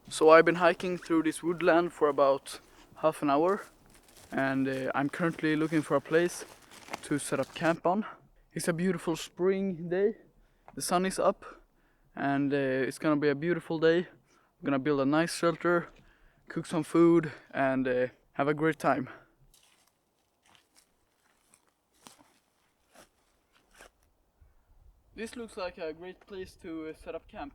So I've been hiking through this woodland for about half an hour, and I'm currently looking for a place to set up camp on. It's a beautiful spring day, the sun is up, and it's gonna be a beautiful day. I'm gonna build a nice shelter, cook some food, and have a great time. This looks like a great place to set up camp.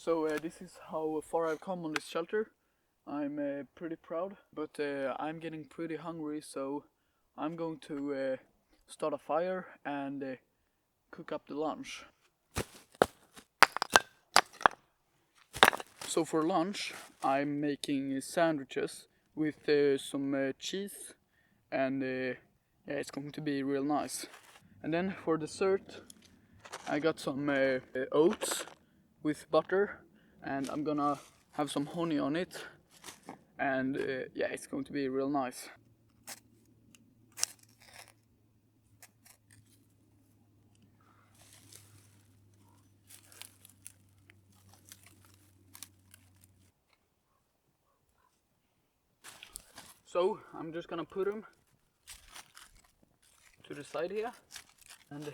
So this is how far I've come on this shelter. I'm pretty proud, but I'm getting pretty hungry, so I'm going to start a fire and cook up the lunch. So for lunch, I'm making sandwiches with some cheese, and yeah, it's going to be real nice. And then for dessert, I got some oats with butter, and I'm gonna have some honey on it, and yeah, it's going to be real nice. So I'm just gonna put them to the side here, and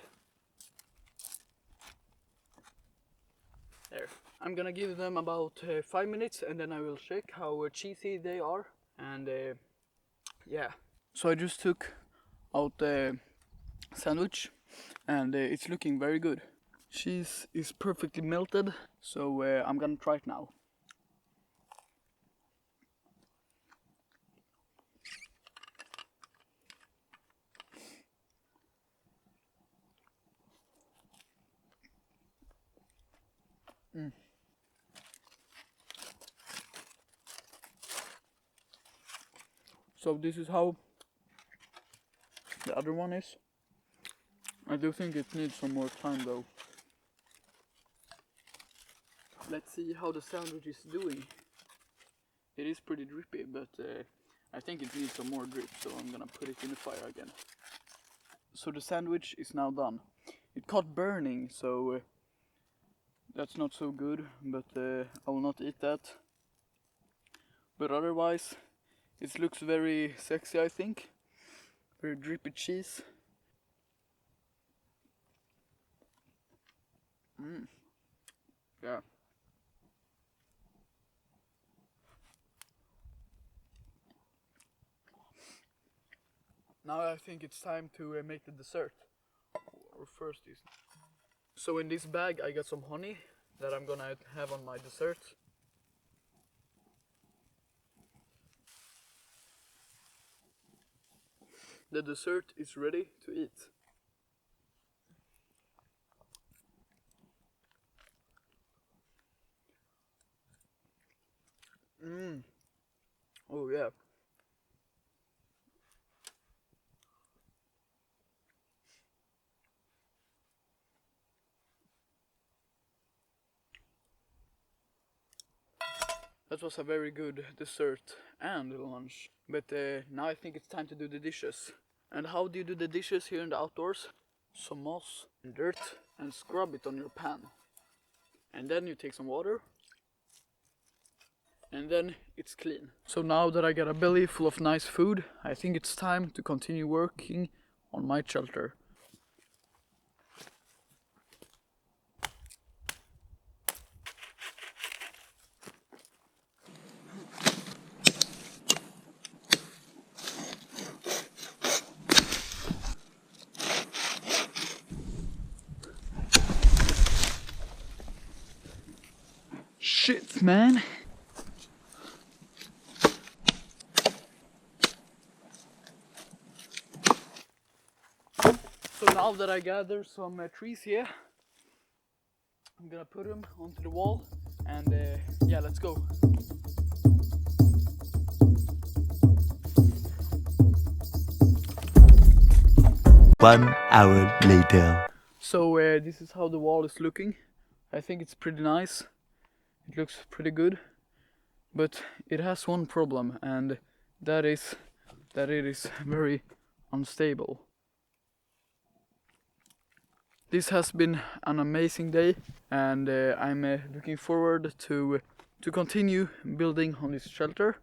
there. I'm gonna give them about 5 minutes, and then I will check how cheesy they are, and yeah. So I just took out the sandwich, and it's looking very good. Cheese is perfectly melted, so I'm gonna try it now. So this is how the other one is. I do think it needs some more time though. Let's see how the sandwich is doing. It is pretty drippy, but I think it needs some more drip, so I'm gonna put it in the fire again. So the sandwich is now done. It caught burning, so that's not so good, but I will not eat that. But otherwise, it looks very sexy, I think. Very drippy cheese. Yeah. Now I think it's time to make the dessert. Or first is. So in this bag I got some honey that I'm gonna have on my dessert. the dessert is ready to eat. Oh yeah. That was a very good dessert and lunch. But now I think it's time to do the dishes. And how do you do the dishes here in the outdoors? Some moss and dirt and scrub it on your pan. And then you take some water and then it's clean. So now that I got a belly full of nice food, I think it's time to continue working on my shelter. Shit, man! So now that I gather some trees here, I'm gonna put them onto the wall and yeah, let's go. One hour later. So this is how the wall is looking. I think it's pretty nice. It looks pretty good. But it has one problem, and that is that it is very unstable. This has been an amazing day, and I'm looking forward to continue building on this shelter.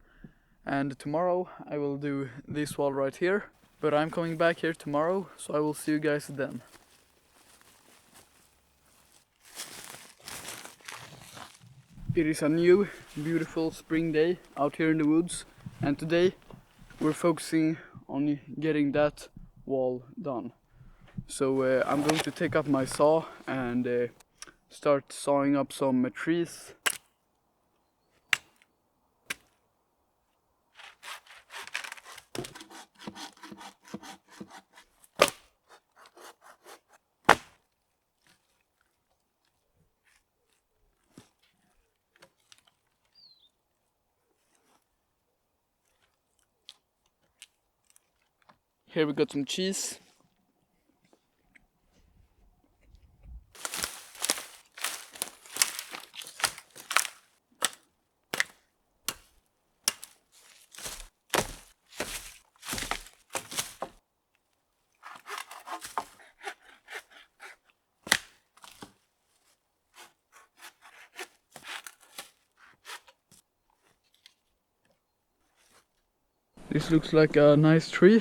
And tomorrow I will do this wall right here. But I'm coming back here tomorrow, so I will see you guys then. It is a new, beautiful spring day out here in the woods, and today we're focusing on getting that wall done. So I'm going to take up my saw and start sawing up some trees. Here we got some cheese. This looks like a nice tree.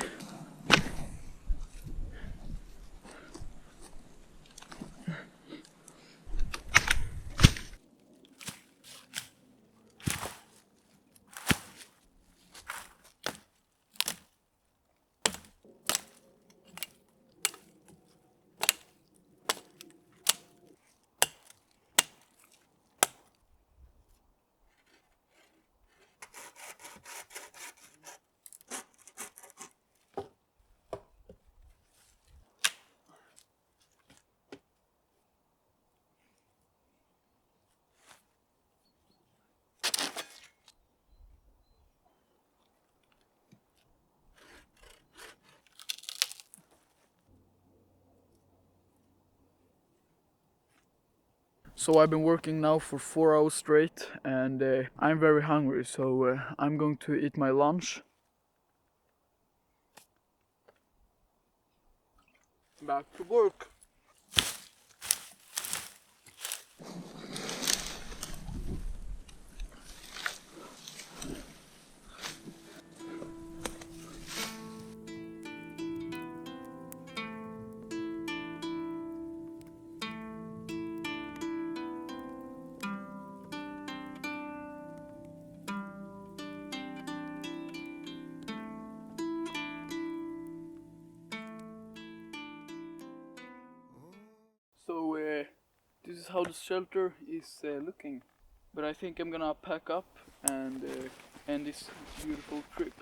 So I've been working now for 4 hours straight, and I'm very hungry, so I'm going to eat my lunch. Back to work. So this is how the shelter is looking. But I think I'm gonna pack up and end this beautiful trip.